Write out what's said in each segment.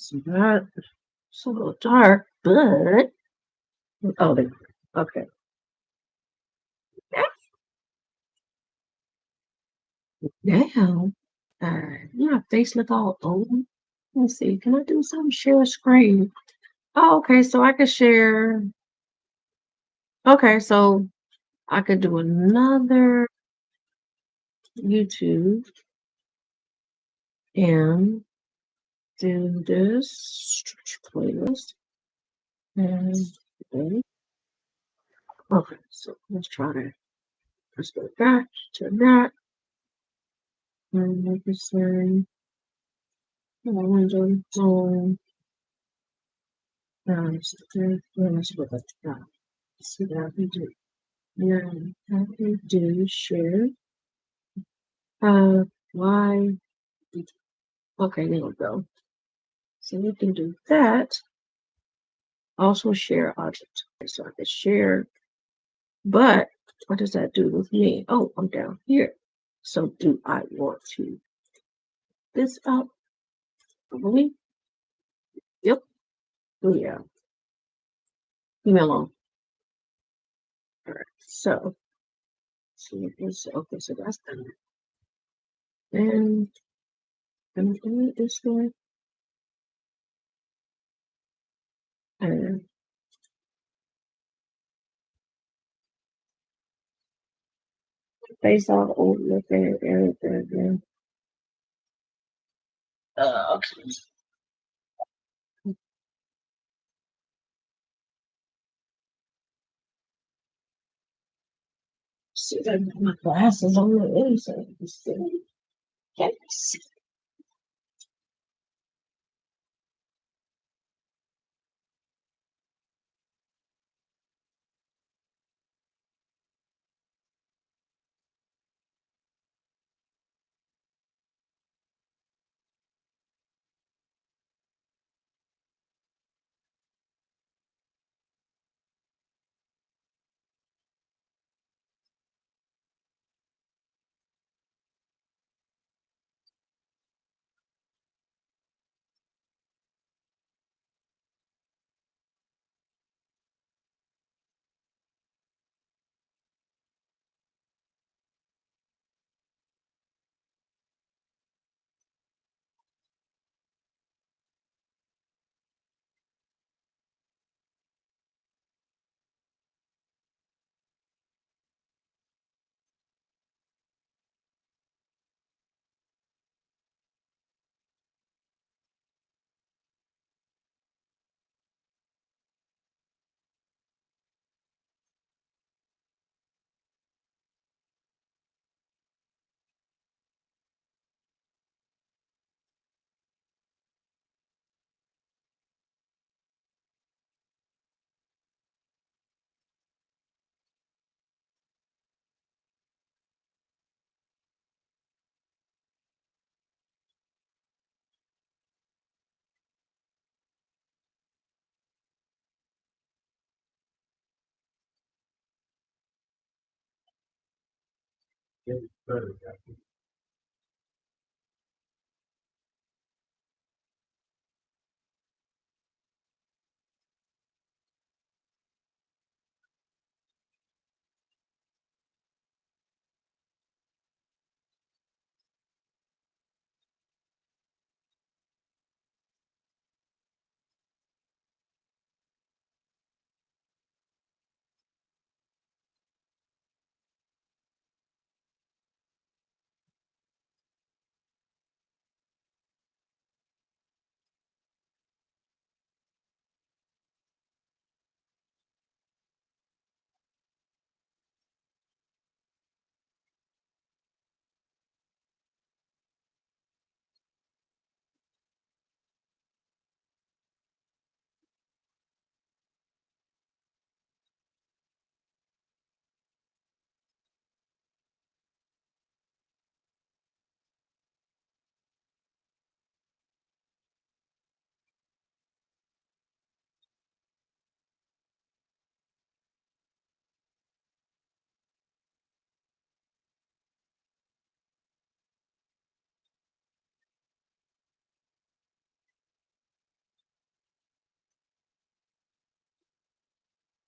So that it's a little dark, but oh, okay. Now, my face look all old. Let me see. Can I do something? Share screen. Oh, okay. So I could share. Okay, so I could do another YouTube and do this playlist. And okay, okay, so let's try to let's go back to that. And like I say, window zone. So let's go back to that. See what I can do. Now I can do share. Why? Okay, there we go. So we can do that. Also share object. So I can share, but what does that do with me? Oh, I'm down here. So do I want to this up? Probably. Yep. Oh yeah. Leave me alone. All right. So okay, so that's done. And I'm gonna do it this way. And face all over look at everything. Okay. See, I got my glasses on the inside. You see? Can't see.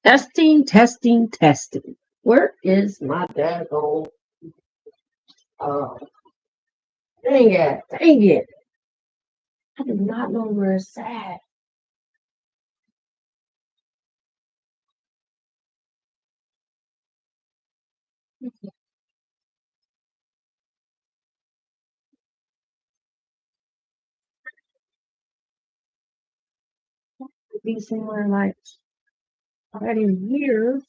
Testing, testing, testing. Where is my daggone? Uh, dang it, dang it. I do not know where it's at. It'd be somewhere like right in here.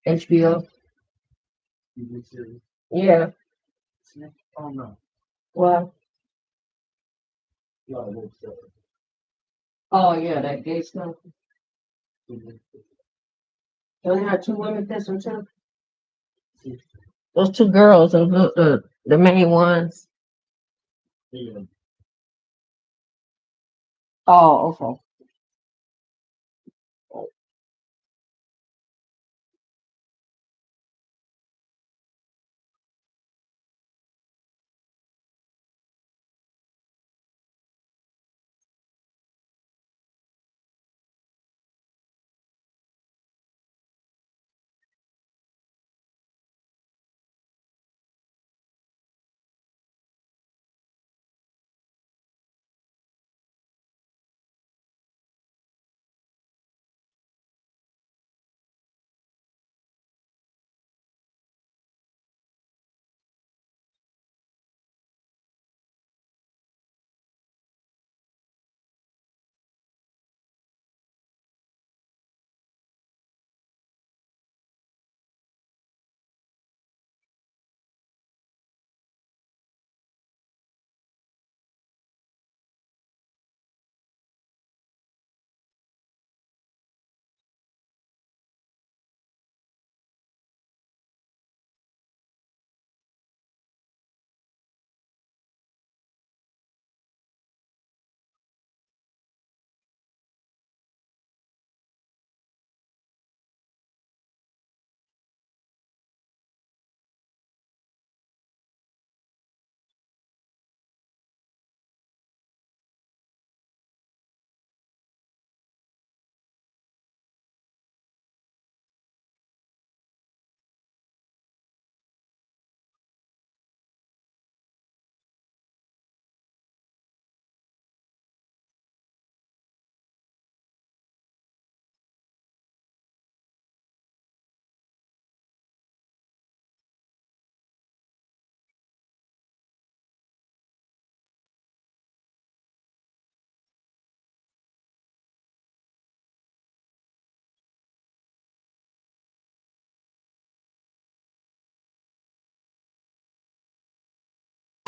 HBO. Yeah. Well. Oh yeah, that gay stuff. Don't have two women this one too. Those two girls and the main ones. Oh, okay.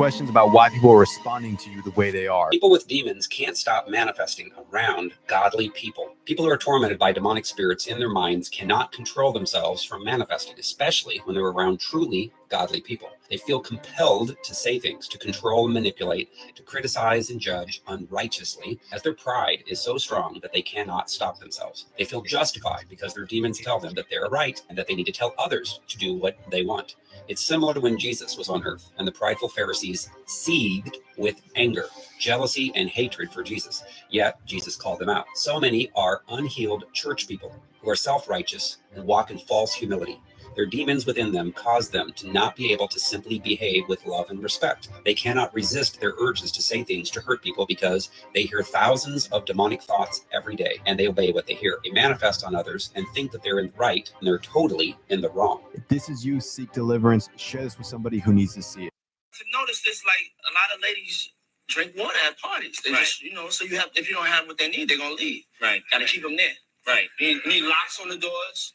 questions about why people are responding to you the way they are. People with demons can't stop manifesting around godly people. People who are tormented by demonic spirits in their minds cannot control themselves from manifesting, especially when they're around truly godly people. They feel compelled to say things, to control and manipulate, to criticize and judge unrighteously, as their pride is so strong that they cannot stop themselves. They feel justified because their demons tell them that they're right and that they need to tell others to do what they want. It's similar to when Jesus was on earth and the prideful Pharisees seethed with anger, jealousy, and hatred for Jesus. Yet Jesus called them out. So many are unhealed church people who are self-righteous and walk in false humility. Their demons within them cause them to not be able to simply behave with love and respect. They cannot resist their urges to say things to hurt people because they hear thousands of demonic thoughts every day and they obey what they hear. They manifest on others and think that they're in the right and they're totally in the wrong. If this is you, seek deliverance. Share this with somebody who needs to see it. To notice this, like a lot of ladies drink water at parties. They just, so you have, if you don't have what they need, they're gonna leave. Right. Gotta keep them there. Right. You need locks on the doors.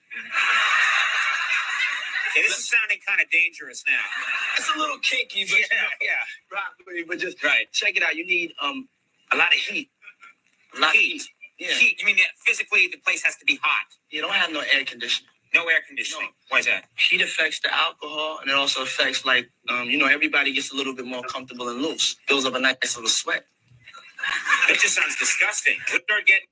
Okay, this is sounding kind of dangerous now. It's a little kinky, but but just check it out. You need a lot of heat. A lot of heat. Yeah. Heat. You mean that physically the place has to be hot? You don't have no air conditioning. No air conditioning. No. Why is that? Heat affects the alcohol, and it also affects everybody gets a little bit more comfortable and loose. Builds up a nice little sweat. That just sounds disgusting. We start getting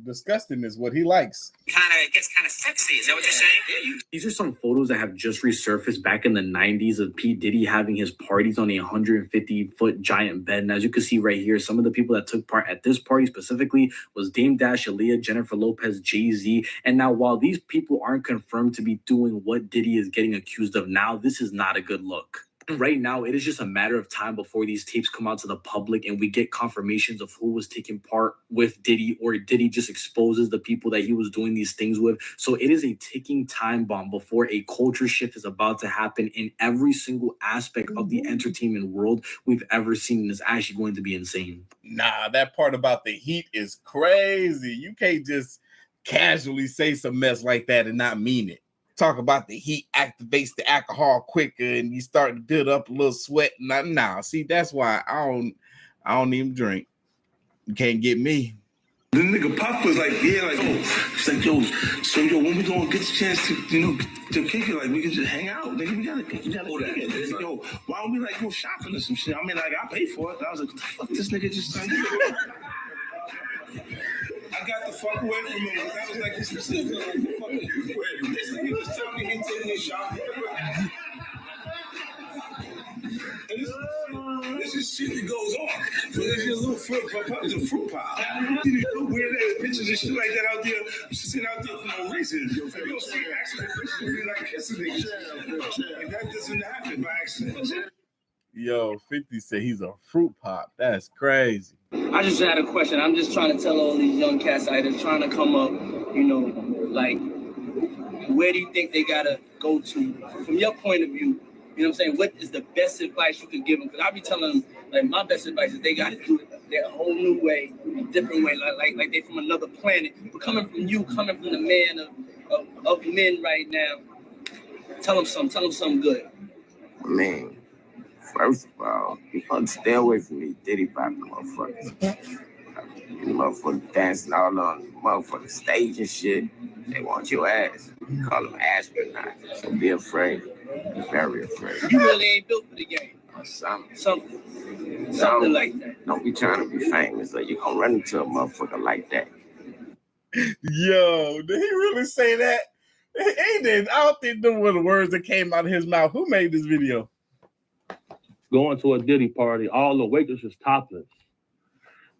disgusting is what he likes. It gets kind of sexy. Is that what you're saying? These are some photos that have just resurfaced back in the 90s of P. Diddy having his parties on a 150-foot giant bed. And as you can see right here, some of the people that took part at this party specifically was Dame Dash, Aaliyah, Jennifer Lopez, Jay-Z. And now while these people aren't confirmed to be doing what Diddy is getting accused of now, this is not a good look. Right now, it is just a matter of time before these tapes come out to the public and we get confirmations of who was taking part with Diddy, or Diddy just exposes the people that he was doing these things with. So it is a ticking time bomb before a culture shift is about to happen in every single aspect of the entertainment world we've ever seen. And it's actually going to be insane. Nah, that part about the heat is crazy. You can't just casually say some mess like that and not mean it. Talk about the heat activates the alcohol quicker and you start to build up a little sweat. Nah. See, that's why I don't even drink. You can't get me. The nigga Pop was like, it's like, when we gonna get the chance to, to kick it, like, we can just hang out, nigga, we gotta kick it. Yo, why don't we, like, go shopping or some shit? I mean, like, I pay for it. I was like, what the fuck this nigga just done? I got the fuck away from him. I was like, this nigga just tell me he's taking his shop. This is shit that goes on. So there's your little fruit pile. You know, weird ass pictures and shit like that out there. Sitting out there for no reason. You don't see accident pictures. You like kissing niggas. Like that doesn't happen by accident. Yo, 50 said he's a fruit pop. That's crazy. I just had a question. I'm just trying to tell all these young cats out there trying to come up, like, where do you think they gotta go to? From your point of view, you know what I'm saying? What is the best advice you could give them? Because I be telling them, like, my best advice is they got to do it their whole new way, a different way, like they from another planet. But coming from the man of men right now, tell them something good. Man, first of all, you want to stay away from these Diddy Bop motherfuckers. You motherfuckers dancing all on motherfucking stage and shit. They want your ass. You call them astronauts. So be afraid. Be very afraid. You really ain't built for the game. Something like that. Don't be trying to be famous or you gonna run into a motherfucker like that. Yo, did he really say that? He did. I don't think them were the words that came out of his mouth. Who made this video? Going to a Diddy party, all the waitresses topless.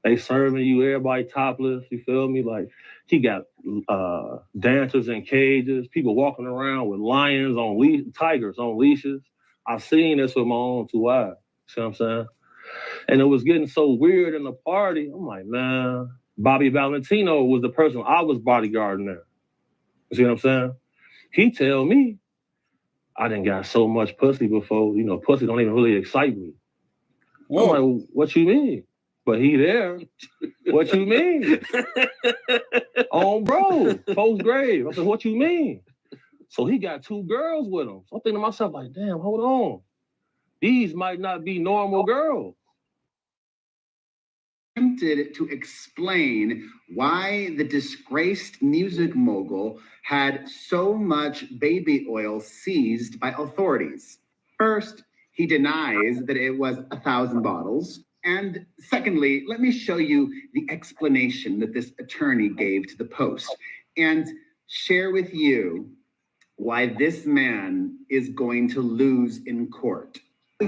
They serving you, everybody topless, you feel me? Like, he got dancers in cages, people walking around with lions on tigers on leashes. I've seen this with my own two eyes, see what I'm saying? And it was getting so weird in the party. I'm like, man, Bobby Valentino was the person I was bodyguarding there. You see what I'm saying? He tell me, I done got so much pussy before, pussy don't even really excite me. Whoa. I'm like, what you mean? But he there. What you mean? On bro, post grave. I said, what you mean? So he got two girls with him. So I'm thinking to myself, like, damn, hold on. These might not be normal girls. Attempted to explain why the disgraced music mogul had so much baby oil seized by authorities. First, he denies that it was 1,000 bottles. And secondly, let me show you the explanation that this attorney gave to the Post and share with you why this man is going to lose in court.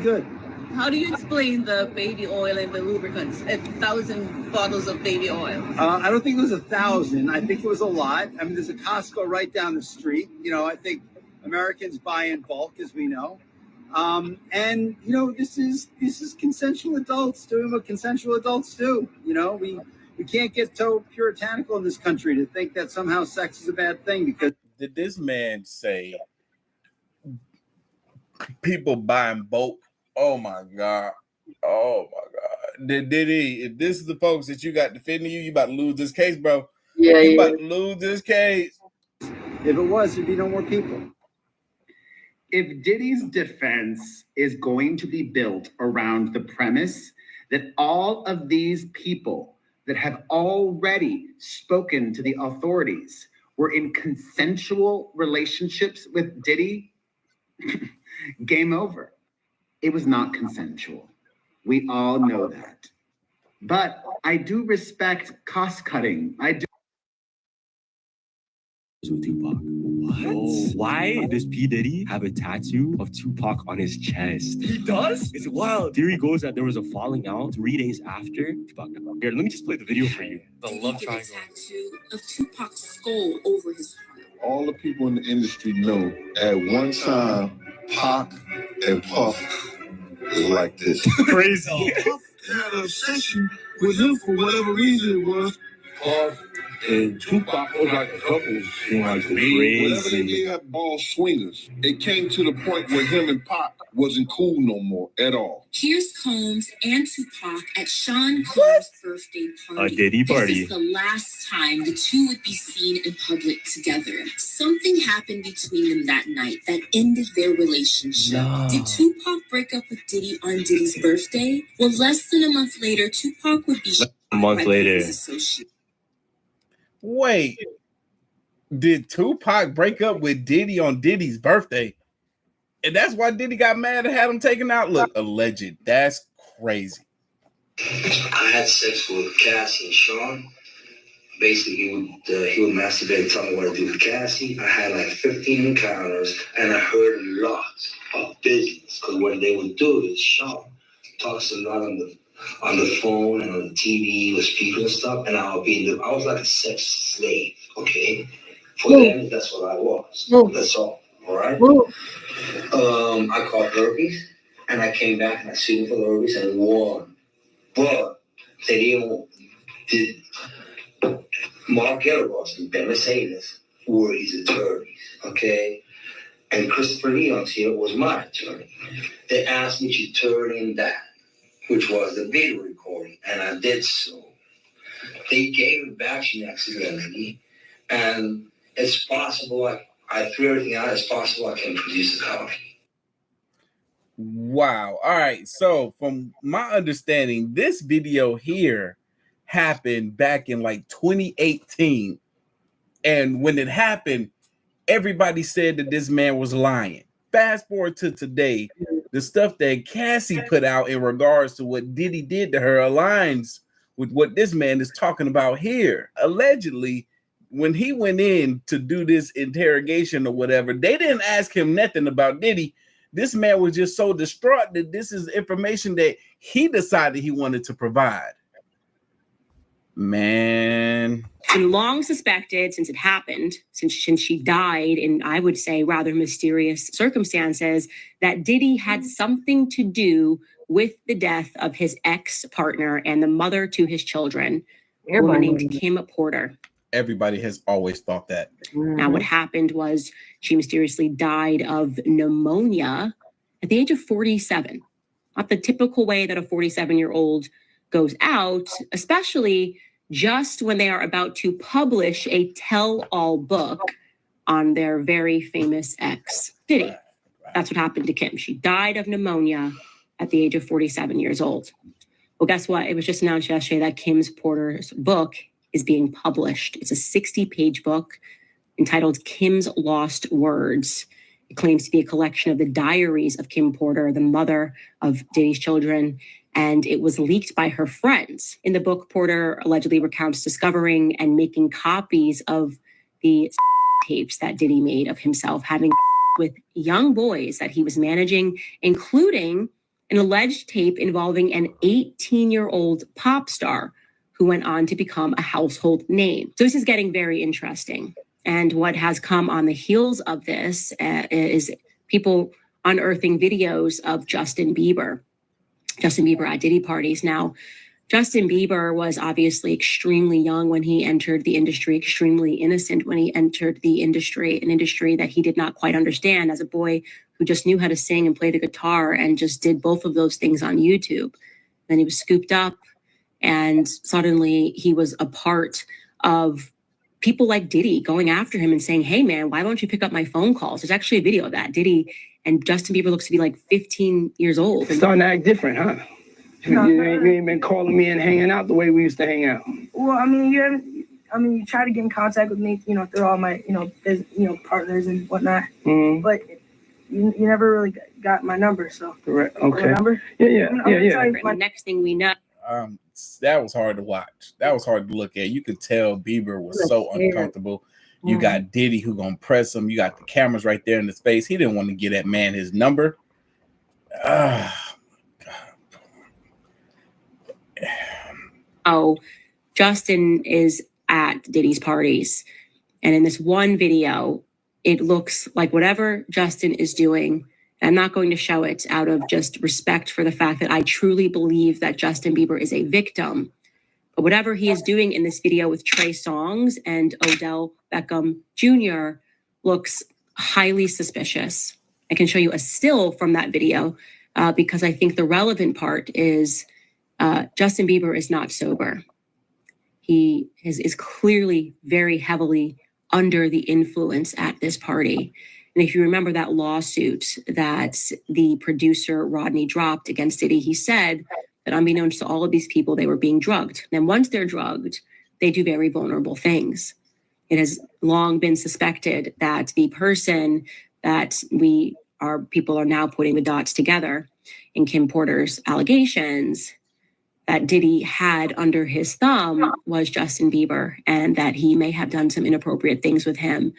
Good. How do you explain the baby oil and the lubricants? 1,000 bottles of baby oil. I don't think it was 1,000. I think it was a lot. I mean, there's a Costco right down the street. You know, I think Americans buy in bulk, as we know. And you know, this is consensual adults doing what consensual adults do. You know, we can't get so puritanical in this country to think that somehow sex is a bad thing. Because did this man say people buying bulk? Oh my God. Oh my God. Did he? If this is the folks that you got defending you, you about to lose this case, bro. Yeah, you about to lose this case. If it was, there'd be no more people. If Diddy's defense is going to be built around the premise that all of these people that have already spoken to the authorities were in consensual relationships with Diddy, game over. It was not consensual. We all know that. But I do respect cost cutting. I do. With Tupac. What? Why does P. Diddy have a tattoo of Tupac on his chest? He does? It's wild. Theory goes that there was a falling out 3 days after Tupac died. Here, let me just play the video for you. The love triangle. Tattoo of Tupac's skull over his heart. All the people in the industry know at one time, Pac and Puff was like this. Crazy. Puff had an obsession with him for whatever reason it was. Puff and Tupac was like a couple, like crazy. Whatever they did have ball swingers. It came to the point where him and Pac wasn't cool no more at all. Here's Combs and Tupac at Sean Combs' birthday party. A Diddy party. This is the last time the two would be seen in public together. Something happened between them that night that ended their relationship. No. Did Tupac break up with Diddy on Diddy's birthday? Well, less than a month later, Tupac would be a month later. His associate. Wait, did Tupac break up with Diddy on Diddy's birthday? And that's why Diddy got mad and had him taken out? Look, alleged. That's crazy. I had sex with Cassie and Sean. Basically, he would masturbate and tell me what to do with Cassie. I had like 15 encounters, and I heard lots of business. Because what they would do is Sean talks a lot on the phone and on the TV with people and stuff, and I was like a sex slave, okay? For them, that's what I was. That's all right? I called herpes, and I came back and I sued for herpes and won. But they did Mark Gellerboss and Ben Mercedes were his attorneys, okay? And Christopher Leon's here was my attorney. They asked me to turn in that, which was the video recording, and I did so. They gave it back to me accidentally, and it's possible I threw everything out. It's possible I can produce a copy. Wow. All right. So from my understanding, this video here happened back in like 2018. And when it happened, everybody said that this man was lying. Fast forward to today, the stuff that Cassie put out in regards to what Diddy did to her aligns with what this man is talking about here. Allegedly, when he went in to do this interrogation or whatever, they didn't ask him nothing about Diddy. This man was just so distraught that this is information that he decided he wanted to provide. Man. Been long suspected since it happened, since she died in, I would say, rather mysterious circumstances, that Diddy had something to do with the death of his ex-partner and the mother to his children, a woman named Kim Porter. Everybody has always thought that. Now, what happened was she mysteriously died of pneumonia at the age of 47. Not the typical way that a 47-year-old goes out, especially just when they are about to publish a tell-all book on their very famous ex, Diddy. That's what happened to Kim. She died of pneumonia at the age of 47 years old. Well, guess what? It was just announced yesterday that Kim Porter's book is being published. It's a 60-page book entitled Kim's Lost Words. It claims to be a collection of the diaries of Kim Porter, the mother of Diddy's children, and it was leaked by her friends. In the book, Porter allegedly recounts discovering and making copies of the tapes that Diddy made of himself having with young boys that he was managing, including an alleged tape involving an 18-year-old pop star who went on to become a household name. So this is getting very interesting. And what has come on the heels of this is people unearthing videos of Justin Bieber at Diddy parties. Now, Justin Bieber was obviously extremely young when he entered the industry, extremely innocent when he entered the industry, an industry that he did not quite understand as a boy who just knew how to sing and play the guitar and just did both of those things on YouTube. Then he was scooped up and suddenly he was a part of people like Diddy going after him and saying, hey man, why don't you pick up my phone calls? There's actually a video of that. Diddy and Justin Bieber looks to be like 15 years old. It's starting to act different, huh? You ain't been calling me and hanging out the way we used to hang out. Well, I mean, you try to get in contact with me, through all my, partners and whatnot. Mm-hmm. But you never really got my number, so. Correct. Okay. Number? Yeah. The next thing we know. That was hard to watch. That was hard to look at. You could tell Bieber was so uncomfortable. You got Diddy who gonna press him. You got the cameras right there in his face. He didn't want to give that man his number. Oh, Justin is at Diddy's parties. And in this one video, it looks like whatever Justin is doing, I'm not going to show it out of just respect for the fact that I truly believe that Justin Bieber is a victim. But whatever he is doing in this video with Trey Songz and Odell Beckham Jr. looks highly suspicious. I can show you a still from that video because I think the relevant part is Justin Bieber is not sober. He is clearly very heavily under the influence at this party. And if you remember that lawsuit that the producer Rodney dropped against Diddy, he said that unbeknownst to all of these people, they were being drugged. And once they're drugged, they do very vulnerable things. It has long been suspected that the person that people are now putting the dots together in Kim Porter's allegations that Diddy had under his thumb was Justin Bieber, and that he may have done some inappropriate things with him.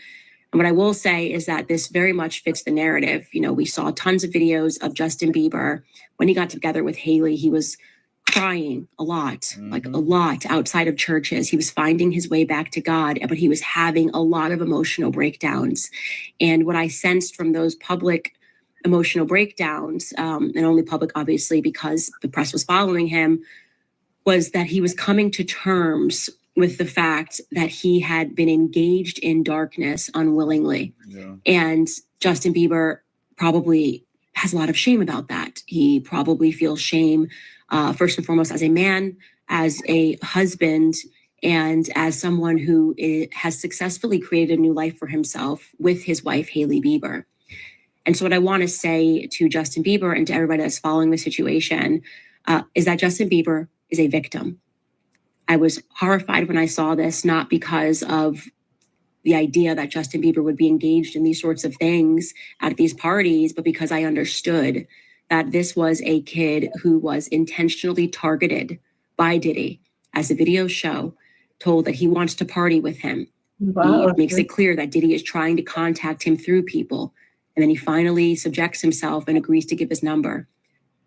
And what I will say is that this very much fits the narrative. We saw tons of videos of Justin Bieber. When he got together with Hailey, he was crying a lot, like a lot outside of churches. He was finding his way back to God, but he was having a lot of emotional breakdowns. And what I sensed from those public emotional breakdowns, and only public, obviously, because the press was following him, was that he was coming to terms with the fact that he had been engaged in darkness unwillingly. Yeah. And Justin Bieber probably has a lot of shame about that. He probably feels shame, first and foremost, as a man, as a husband, and as someone who has successfully created a new life for himself with his wife, Hailey Bieber. And so what I want to say to Justin Bieber and to everybody that's following the situation is that Justin Bieber is a victim. I was horrified when I saw this, not because of the idea that Justin Bieber would be engaged in these sorts of things at these parties, but because I understood that this was a kid who was intentionally targeted by Diddy, as the videos show, told that he wants to party with him. Wow. He makes it clear that Diddy is trying to contact him through people. And then he finally subjects himself and agrees to give his number.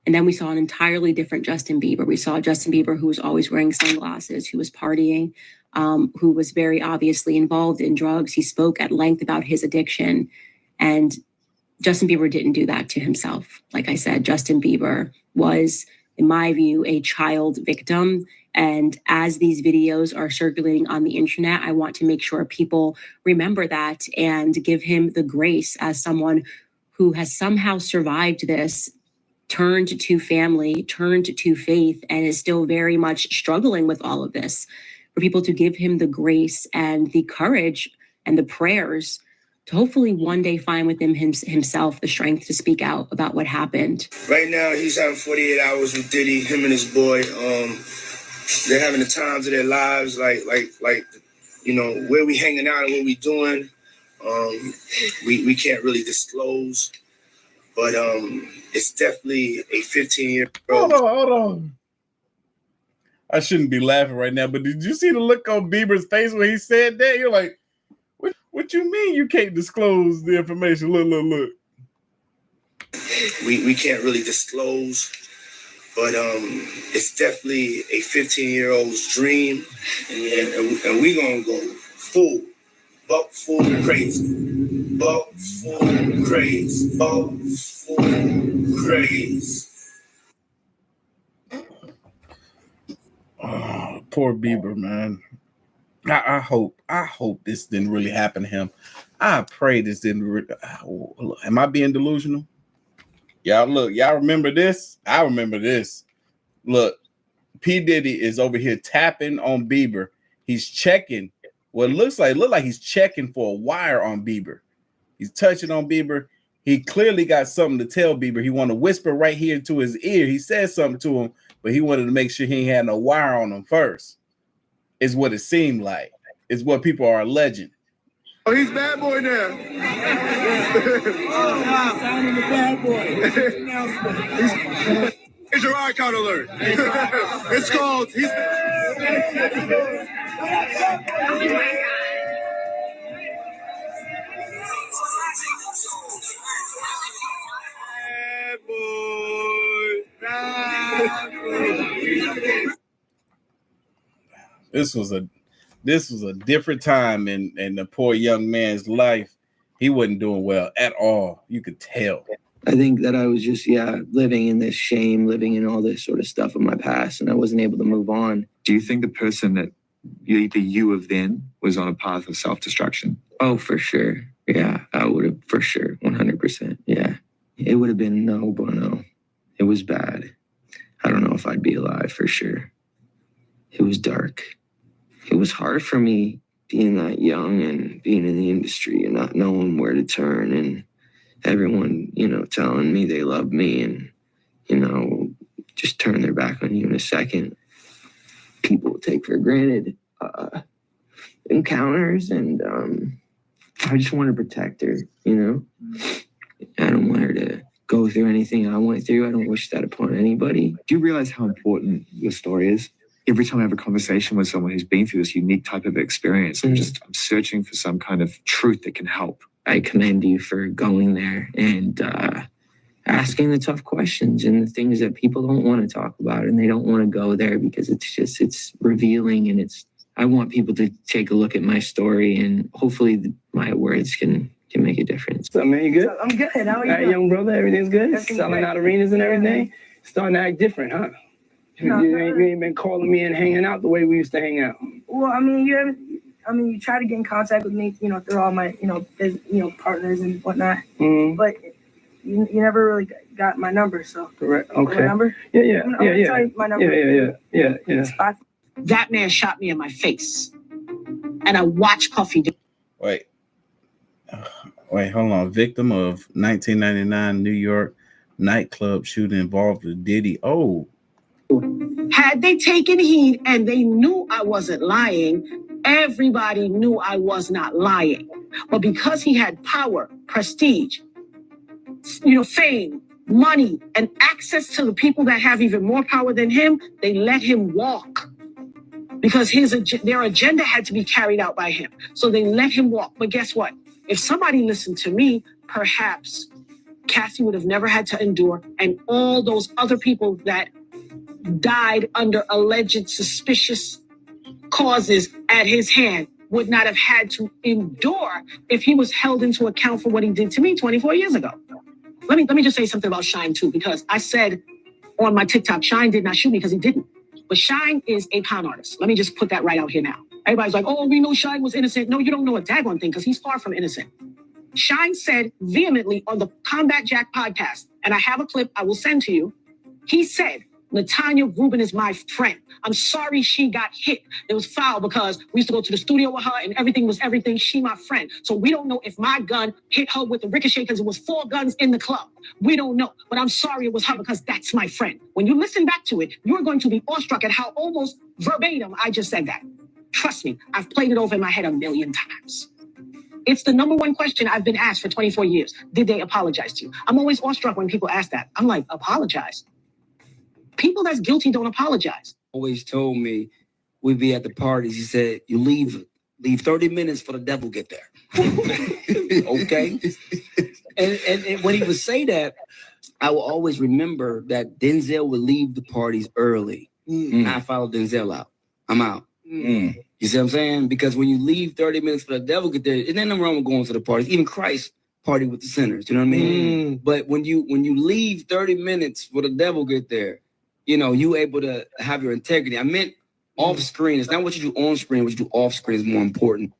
And then we saw an entirely different Justin Bieber. We saw Justin Bieber who was always wearing sunglasses, who was partying, who was very obviously involved in drugs. He spoke at length about his addiction. And Justin Bieber didn't do that to himself. Like I said, Justin Bieber was, in my view, a child victim. And as these videos are circulating on the internet, I want to make sure people remember that and give him the grace as someone who has somehow survived this, turned to family, turned to faith, and is still very much struggling with all of this. For people to give him the grace and the courage and the prayers to hopefully one day find within himself the strength to speak out about what happened. Right now, he's having 48 hours with Diddy, him and his boy. They're having the times of their lives, like, you know, where we hanging out and what we doing. We can't really disclose, but it's definitely a 15-year-old. Hold on. I shouldn't be laughing right now, but did you see the look on Bieber's face when he said that? You're like, what you mean you can't disclose the information? Look. We can't really disclose, but it's definitely a 15-year-old's dream, and we gonna go full crazy, buck full crazy. Oh, poor Bieber, man. I hope this didn't really happen to him. I pray this didn't. Am I being delusional? Y'all remember this? I remember this. Look, P. Diddy is over here tapping on Bieber. He's checking what look like he's checking for a wire on Bieber. He's touching on Bieber. He clearly got something to tell Bieber. He wanted to whisper right here into his ear. He said something to him, but he wanted to make sure he had no wire on him first. Is what it seemed like. Is what people are alleging. Oh, he's bad boy now. Signing the bad boy. It's your icon alert. It's called. This was a different time in the poor young man's life. He wasn't doing well at all. You could tell. I think that I was just, living in this shame, living in all this sort of stuff in my past, and I wasn't able to move on. Do you think the person that the you of then was on a path of self-destruction? Oh, for sure. Yeah, I would have, for sure, 100%. Yeah. It would have been no bueno. It was bad. I don't know if I'd be alive, for sure. It was dark. It was hard for me being that young and being in the industry and not knowing where to turn, and everyone, telling me they love me and, just turn their back on you in a second. People take for granted encounters, and I just want to protect her, I don't want her to go through anything I went through. I don't wish that upon anybody. Do you realize how important your story is? Every time I have a conversation with someone who's been through this unique type of experience, I'm searching for some kind of truth that can help. I commend you for going there and asking the tough questions and the things that people don't want to talk about, and they don't want to go there because it's revealing, and I want people to take a look at my story, and hopefully my words can make a difference. So, man, you good? I'm good. How are you All right, doing? young brother, everything's good? Everything's Selling good. out arenas and everything? Starting to act different, huh? No, You ain't been calling me and hanging out the way we used to hang out. Well, you try to get in contact with me, through all my, partners and whatnot. Mm-hmm. But you never really got my number, so. Correct. Okay. My number? Yeah. I'm gonna tell you my number. Yeah. That man shot me in my face, and I watched Puffy do. Wait, hold on. Victim of 1999 New York nightclub shooting involved with Diddy. Oh. Had they taken heed and they knew I wasn't lying, everybody knew I was not lying. But because he had power, prestige, fame, money, and access to the people that have even more power than him, they let him walk. Because their agenda had to be carried out by him. So they let him walk. But guess what? If somebody listened to me, perhaps Cassie would have never had to endure, and all those other people that died under alleged suspicious causes at his hand would not have had to endure if he was held into account for what he did to me 24 years ago. Let me just say something about Shine too, because I said on my TikTok, Shine did not shoot me because he didn't. But Shine is a con artist. Let me just put that right out here now. Everybody's like, oh, we know Shine was innocent. No, you don't know a daggone thing because he's far from innocent. Shine said vehemently on the Combat Jack podcast, and I have a clip I will send to you. He said Natanya Rubin is my friend. I'm sorry she got hit. It was foul because we used to go to the studio with her and everything was everything. She my friend. So we don't know if my gun hit her with the ricochet because it was 4 guns in the club. We don't know. But I'm sorry it was her because that's my friend. When you listen back to it, you're going to be awestruck at how almost verbatim I just said that. Trust me, I've played it over in my head a million times. It's the number one question I've been asked for 24 years. Did they apologize to you? I'm always awestruck when people ask that. I'm like, apologize? People that's guilty don't apologize. Always told me we'd be at the parties. He said, you leave 30 minutes for the devil get there. Okay? And when he would say that, I will always remember that Denzel would leave the parties early. And I follow Denzel out. I'm out. You see what I'm saying? Because when you leave 30 minutes for the devil get there, there's nothing wrong with going to the parties. Even Christ party with the sinners. You know what I mean? But when you leave 30 minutes for the devil get there, you know, you able to have your integrity. I meant off screen. It's not what you do on screen. What you do off screen is more important.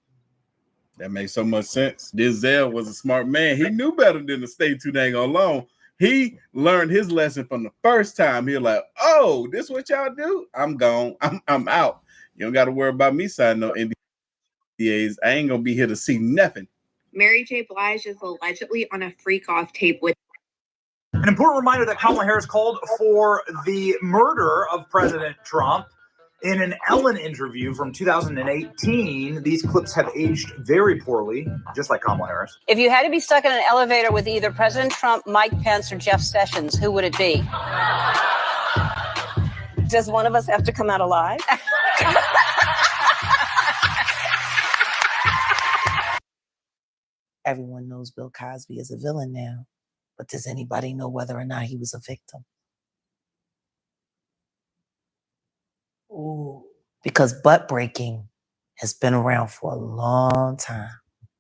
That makes so much sense. Denzel was a smart man. He knew better than to stay too dang alone. He learned his lesson from the first time. He was like, oh, this what y'all do? I'm gone. I'm out. You don't got to worry about me signing no NDAs. I ain't going to be here to see nothing. Mary J. Blige is allegedly on a freak-off tape with... An important reminder that Kamala Harris called for the murder of President Trump in an Ellen interview from 2018. These clips have aged very poorly, just like Kamala Harris. If you had to be stuck in an elevator with either President Trump, Mike Pence, or Jeff Sessions, who would it be? Does one of us have to come out alive? Everyone knows Bill Cosby is a villain now, but does anybody know whether or not he was a victim? Ooh. Because butt breaking has been around for a long time.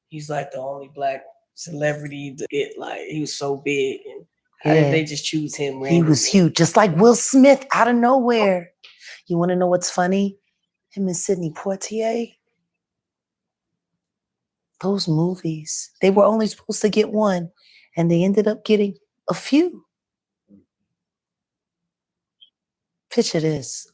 He's like the only black celebrity to get, like, he was so big. And how did they just choose him randomly? He was huge, just like Will Smith out of nowhere. You want to know what's funny? Him and Sidney Poitier. Those movies, they were only supposed to get one, and they ended up getting a few. Picture this.